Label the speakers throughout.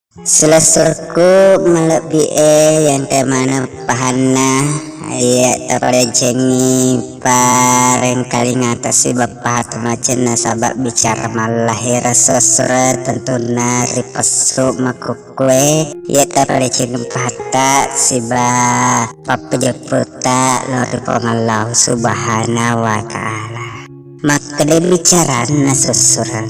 Speaker 1: Selesurku melebihi yang kemana pahana ya pada jengi pareng kali ngatasi bapak macam nasabak bicara malahir sesura tentu nari pesu makukwe ya pada jengi pahata siba papa jeputa lori pengalau subhanahu wa ta'ala maka dia bicara nasusuran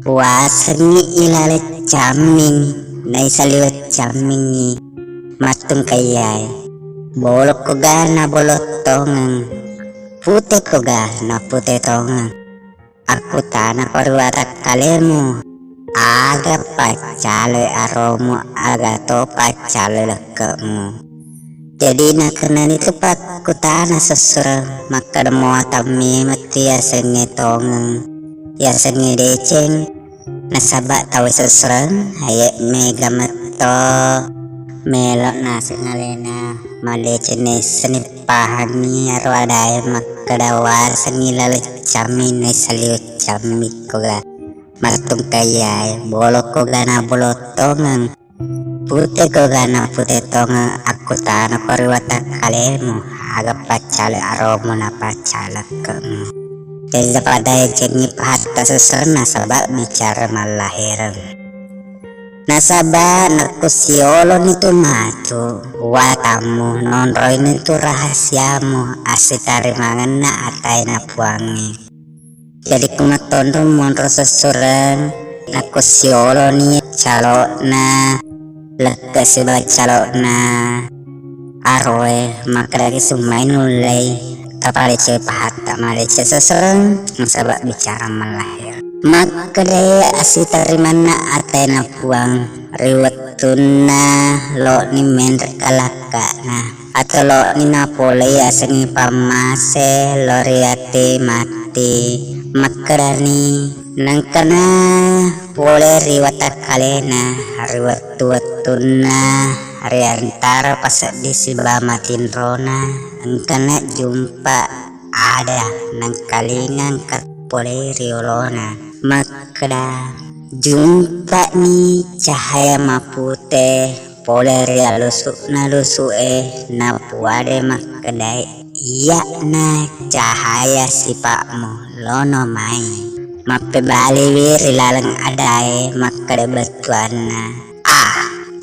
Speaker 1: wasengi ilale caming nai saliwat camingi matung kayai bolok koga na bolok tongang putih koga na putih tongang aku tanah perwata kalemu aga pacale aromo aga to pacale lekemu jadi nak kenal itu pak ku tanah sesura maka demo atami mati ya sengi tongang ya sengi deceng nasabak tahu seserang hayek mega meto melok nasi ngalena male jenis seni pahami aru adai makadawar seni lalu camin saliu camik koga matung kayai bolok koga na bolok tongang putih koga na putih tongang aku tanah perwata kalemu agak pacale aromo na pacale kemu jadi pada jengi hatta sesar nasabak bicara malahiran nasabak nakusiolon itu matu watamu nonroin itu rahasiamu asitari mangena atai napuangi jadi kumatondo monro sesuran nakusioloni calokna lekasiba calokna arwe makadagi sumai nulai tapale pahatta malece seserang nasabak bicara malahir maka daya asitari mana atena puang riwetuna lo ni men kalakana atau lo ni napole asengi pamase lo riate mati makarani nangkana pole riwata kalena riwetuna hari antara pas di sebelah matin rona engkana jumpa ada nang kalingan kat pole riolona makda jumpa ni cahaya mapute pole ria lusuk na lusue na puade makdai iya na cahaya sipakmu lono mai mape bali wiri lalang adai makda betuana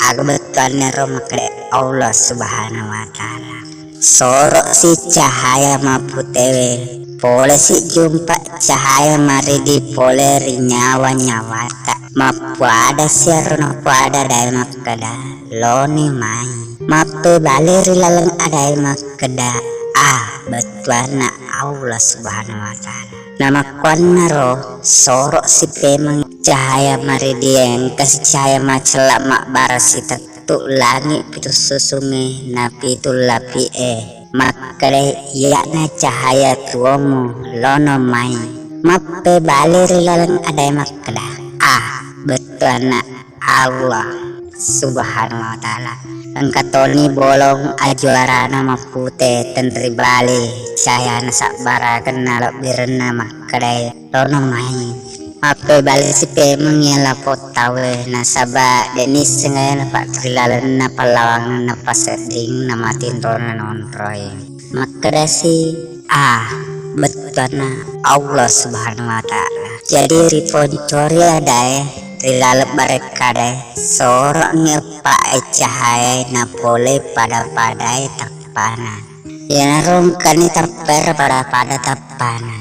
Speaker 1: aku betuannya romakre Allah subhanahu wa ta'ala sorok si cahaya maputewe pole si jumpa cahaya maridi pole rinyawa nyawata mapu ada siarono pada dai makada loni mai mape baleri lalang adai makada betuana Allah subhanahu wa ta'ala nama kwana ro sorok si pemang cahaya maridieng kasih cahaya macelak mak barasi tetuk langit itu susunge napi itu lapi makre yakna cahaya tuomu lono mai mape baleri lalang adai makda betul Allah subhanahu wa ta'ala angkatoni bolong ajuara nama putih tentri bali cahaya nasak bara kenal birna makdai lono mai apa balik si pemeng yang lapot tawe nasaba denis sengaja pak trilalan na palawang na paseding na matin rona nonroy makadasi betulna Allah subhanahu wa ta'ala jadi riponsori ada trilalap mereka sorok ngepak cahaya na pole pada tapana yang rongkani tapper pada tapana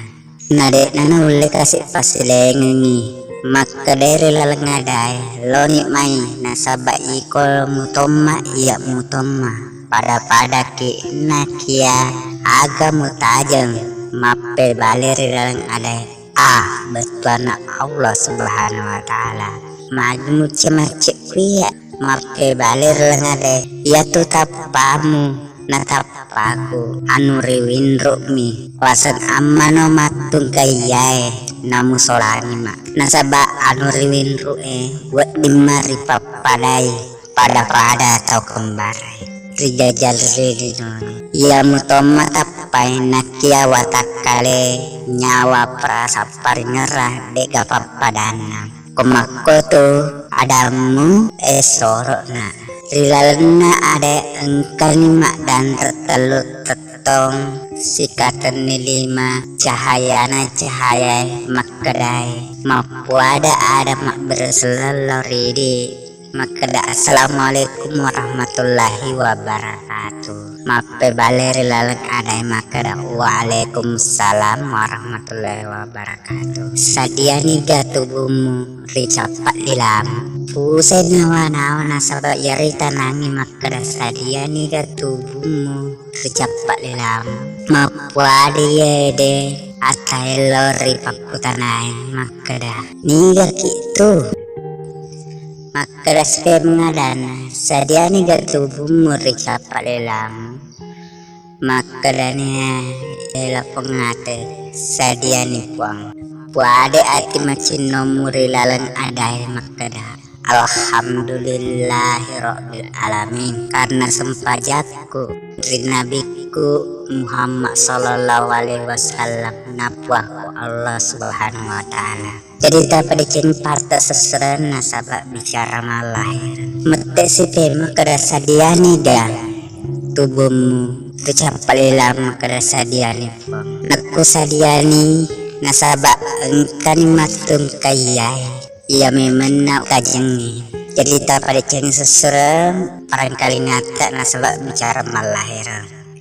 Speaker 1: nade nana ule kasih pasilengi maka dari lalang adai loni mai nasaba iko mutoma iya mutoma pada ki nakia aga mutajam mape baleri lalang adai betuana Allah subhanahu wa ta'ala majmu cemacik kuya mape baleri lalang adai ya tu tapamu natapaku anu riwin rukmi wasan amano matung kayai namu solani mak nasaba anu riwin ru'e buat dimari papadai pada atau kembarai rijajal ridinoni ya mutoma tapai nakia watakale nyawa prasapari ngerah deka papadana Komako tu adamu esorokna rilalena ada engkalima dan tertelut tetong sikatan lima cahayana cahaya makadai mapuada ada mak berselaloridi makada. Assalamualaikum warahmatullahi wabarakatuh. Mape baleri lalang adai makada. Waalaikumsalam warahmatullahi wabarakatuh. Sadiani gatubumu ricapat dilam pusai nawa nasabak yari tanangi makada. Sadiani gatubumu ricapat dilam mapuadi yede atai lori pakutanai makada. Niga kitu makada spermadana sadiani gatubumu ricapat dilam makadanya ela pengate sadiani puang puade ati macino muri lalang adai makada. Alhamdulillahirabbil alamin karena sempajakku dari nabiku Muhammad sallallahu alaihi wasallam napuaku Allah subhanahu wa ta'ala. Jadi dapat parta seseran nasabak bicara malahir mete si pema kada sadiani dan tubuhmu kecapalilam kada sadiani pun naku sadiani nasabak kalimatum kayai ia memang kajengi. Jadi dapat seseran barangkali ngata nasabak bicara malahir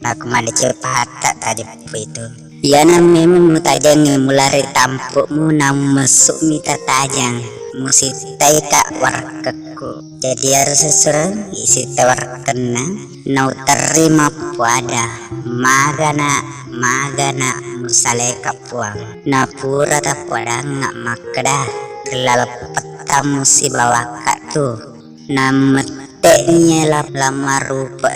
Speaker 1: aku mada cepat tadi itu. Ya memang mutajangi mulai tampukmu namu masuk mita tajang musitai kak warkeku. Jadi harus seserang isi tawar tenang nau terima puada magana musaleka puang napura tapuada ngak makda kelal petamu si bawaka tu nameteknya lama rupa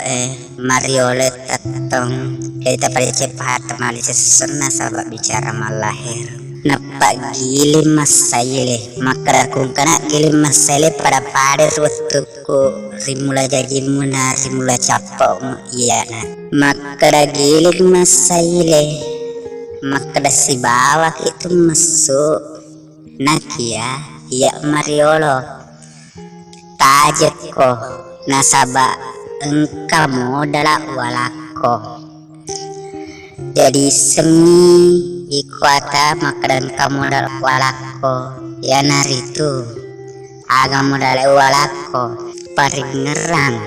Speaker 1: mariolet tatong. Kita pada cepat temali sesena sahabat bicara malahir napak gili masaile maka aku kena gili masaile pada rutuku rimula jajimuna rimula capokmu iya maka gili masaile maka si bawah itu masuk nakia iya mariolo tajeko nasaba engkamu adalah walako. Jadi seni ikuata makanan kamu dalam walako ya naritu agamu dalam walako paringerang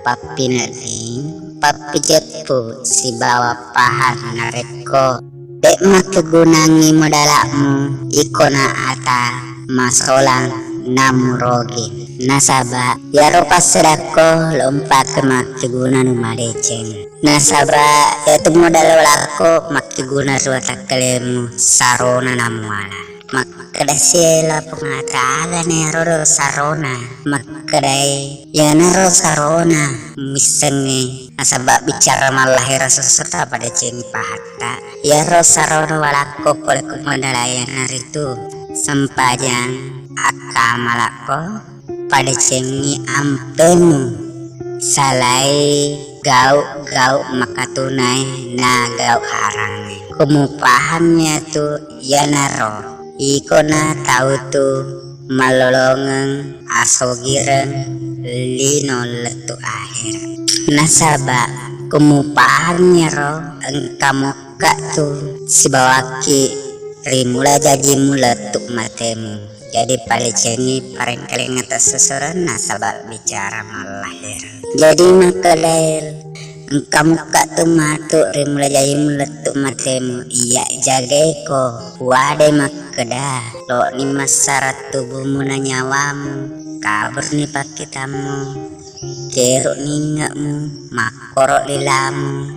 Speaker 1: papi nering papi jepu si bawa pahan nareko dek makegunangi modalamu ikona ata masolang namurogi nasaba ya ropa sedako lompat ke makigunan umadeceng nasaba ya tu modal lako makiguna suata kelemu sarona namuala makada siela pengataala nero sarona makadai ya nero sarona misengi nasaba bicara malahir seserta pada ceng pahata ya ro sarona walako oleh kumodalayan naritu sempajang akamalako pada cengi ampemu salai gau makatunai na gau harang kumu pahamnya tu ya naro ikona tahu tu malolongeng asogireng lino letu akhir nasaba kumu pahamnya ro engkamu kak tu sibawaki rimula jajimu letuk matemu. Jadi paling cengi paling kali ngatas seseran nasabak bicara malahir. Jadi makalair engkamu kak tu matuk rimula jajimu letuk matemu iya jageko wade makada lo ni masarat tubuhmu na nyawamu kabur ni pakitamu keruk ningakmu makorok lilamu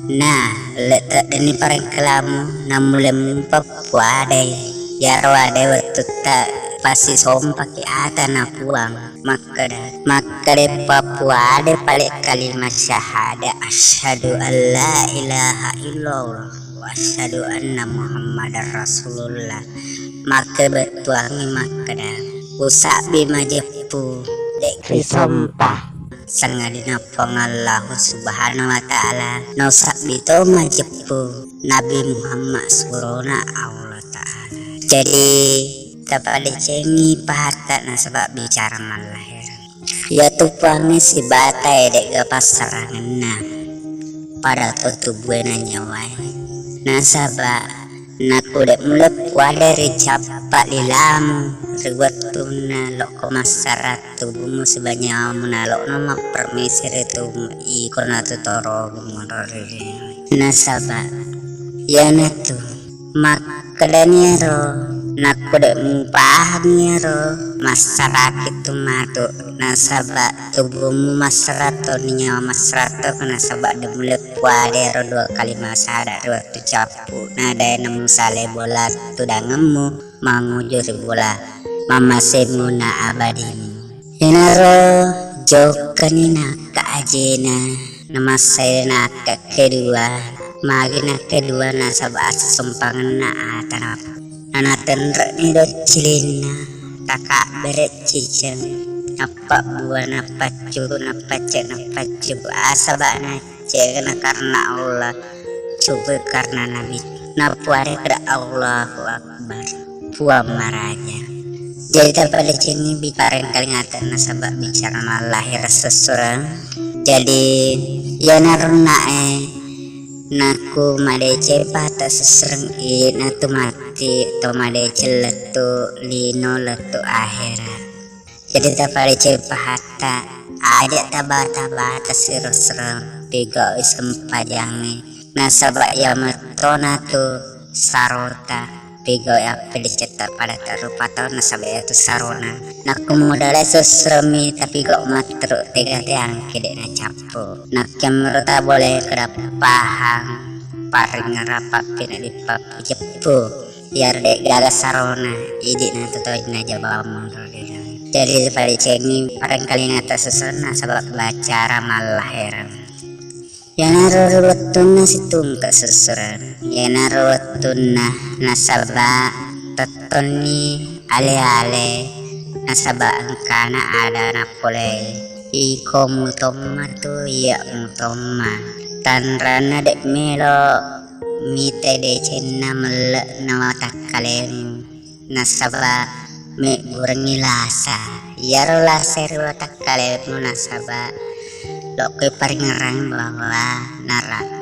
Speaker 1: nah letak deni pareng kelamu namulem papuadai ya rawade waktu tak pasti sompaki ata na puang makade papuade palik kalimat syahada asyhadu an la ilaha illallah wa asyhadu anna muhammadar rasulullah maka betuangi makada usabi majepu dek krisompah sangadina pengallahu subhanahu wa ta'ala nausak bito majepu Nabi Muhammad surona Allah ta'ala. Jadi pada cengi pahata nasabak bicara malahir. Ya tupangi si batai dek gapasarangan pada tubuh na nyawai. Nasabak naku dek mulai wadari capak lilamu riwatuna loko masarat tubuhmu sebanyak munalok nama permisir itu ikon atau toro gumorori. Nasabak ya natu makadaniaro naku dek mupahamniaro masyarakat itu matu nasabak tubuhmu masyarakat nyawa masyarakat nasabak dek mulai wadero 2 kali masalah waktu capu nada nemu sale bola tudangemu mangujur bola mama semuna abadimu inaro jokanina kaajena nama saya nak kedua magina kedua nasabak sumpangan na atanap nanatenre ni do cilina kakak beret ciceng apa buah napa cek asabak na cek karena Allah coba karena Nabi napuare kepada Allahu Akbar puam maraja. Jadi pada cini bicara kali ngata nasabak bicara malahir seseorang. Jadi ya naruna naku madece pata sesereng natu mati to madece letu lino letu akhirat. Jadi pada pahata ada tabata serang tiga isem pajangi nasabak ya metona tu sarota tiga ya dicetak pada tarupa tahun nasabak itu sarona nak modalnya seseremi tapi kok matru tiga tiang kede na capo nak kemerta boleh kedap pahang paring rapat pina di papu cepu biar dek gagas sarona idik na tuh na jabamu jadi pada cengi paring kali ngata sesona sabab baca ramal lahiran ya naruwatuna situng kesusuran ya naruwatuna nasabak tetoni ale-ale nasabak angkana ada napole iko mutoma tu ya mutoma tanrana dek melo mite de cenna melek nama takalemu nasabak me burengi lasa ya rola seru takalemu nasabak Lok paringerang bahwa narak